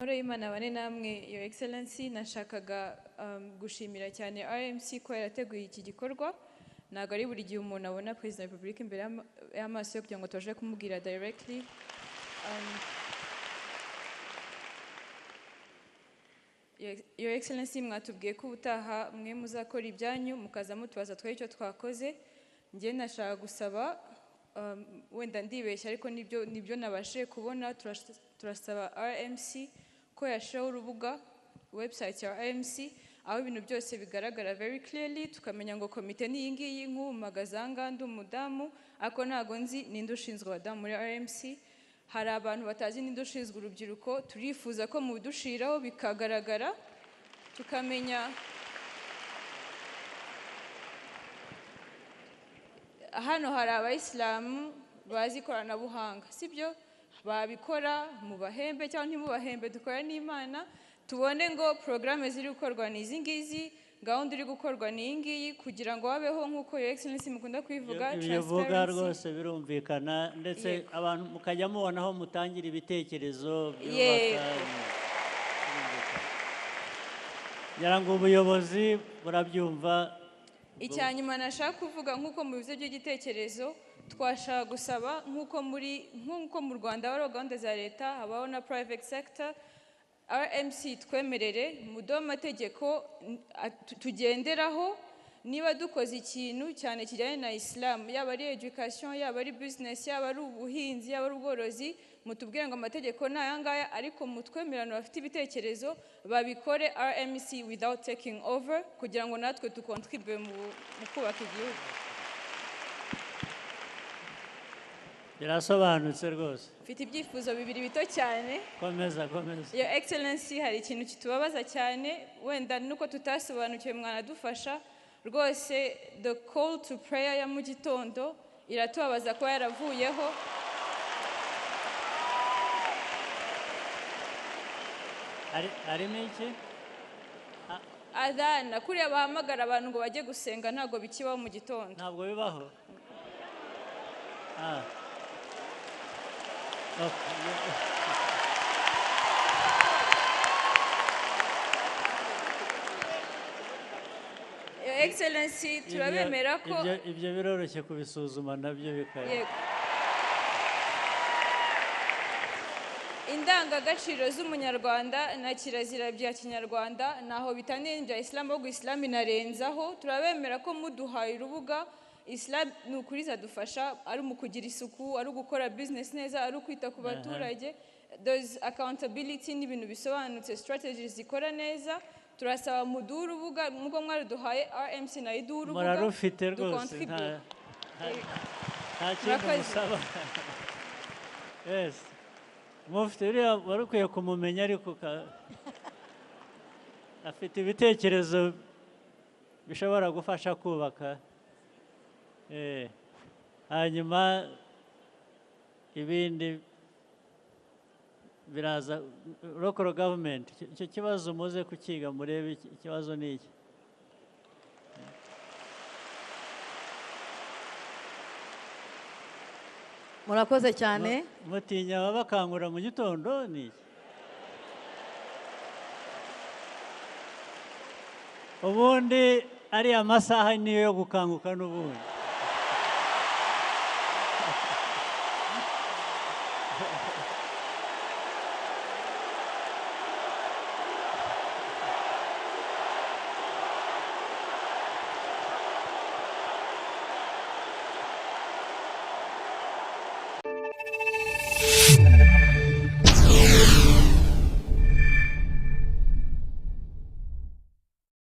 Imana bane namwe Your Excellency, nashakaga gushimira cyane RMC ko yarateguye iki gikorwa. Ntabwo ari buri gihe umuntu abona President wa Republika imbere y'amaso yo kugira ngo tubashe kumubwira directly. Your Excellency, mwatubwiye ko ubutaha mwe muzakora ibyanyu mukaza mutubaza twari icyo twakoze. Njye nashaka gusaba wenda ndibeshya ariko nibyo nabashe kubona, turasaba RMC ko yashaho urubuga website ya RMC aho ibintu byose bigaragara very clearly, tukamenya ngo komite ni iyi ngiyi, nk'umagazanga ndi umudamu ako ntago nzi ninde ushinzwe abadamu muri RMC. Hari abantu batazi ninde ushinzwe urubyiruko, turifuza ko mubidushiraho bikagaragara tukamenya. Hano hari abayisilamu bazi ikoranabuhanga, sibyo? Babikora mu bahembe cyangwa ntimubahembe, dukora n'Imana tubone ngo programme ziri gukorwa ni izi ngizi, gahunda iri gukorwa ni iyi ngiyi, kugira ngo habeho nk'uko Your Excellency mukunda kwivuga bivuga rwose birumvikana, ndetse abantu mukajya mubona aho mutangira ibitekerezo byubaka. Ngira ngo ubuyobozi burabyumva. Icyanyuma nashaka kuvuga nk'uko mu bizo by'igitekerezo twashaka gusaba nk'uko mu Rwanda habaho gahunda za leta, habaho na private sector. RMC twemerere muduhe amategeko tugenderaho, niba dukoze ikintu cyane kijyanye na Islam, yaba ari education, yaba ari business, yaba ari ubuhinzi, yaba ari ubworozi, mutubwire ngo amategeko ni aya ngaya, ariko mutwemerano bafite ibitekerezo babikore RMC without taking over, kugira ngo natwe tukontribue mu kubaka igihugu. Birasobanutse rwose. Mfite ibyifuzo bibiri bito cyane. Komeza. Your Excellency, hari ikintu kitubabaza cyane, wenda nuko tutasobanukiwe mwanadufasha rwose. The call to prayer ya mugitondo iratubabaza kuba yaravuyeho. Arimo iki? Adhan, kuriya bahamagara abantu ngo bajye gusenga ntabwo bikibaho mu gitondo. Ntabwo bibaho. Your Excellency, turabemera ko ibyo biroroshye kubisuzuma nabyo bikaya. Indangagaciro z'umunyarwanda na kirazira bya kinyarwanda naho bitaniye bya Islam, ahubwo Islam inarenzaho. Turabemera ko muduhaye urubuga. Islam ni ukuri zadufasha, ari mu kugira isuku, ari gukora business neza, ari kwita ku baturage. There's accountability n'ibintu bisobanutse, strategies zikora neza. Turasaba muduhe urubuga nk'uko mwaraduhaye RMC na iduhe urubuga. Murarufite rwose, nta kintu musaba. Yes. Mufite uriya wari ukwiye kumumenya, ariko afite ibitekerezo bishobora gufasha kubaka. Hanyuma ibindi biraza local government. Icyo kibazo muze kukiga murebe ikibazo ni iki. Murakoze cyane. Mutinya babakangura mu gitondo ni iki? Ubundi ari amasaha niyo yo gukanguka n'ubundi.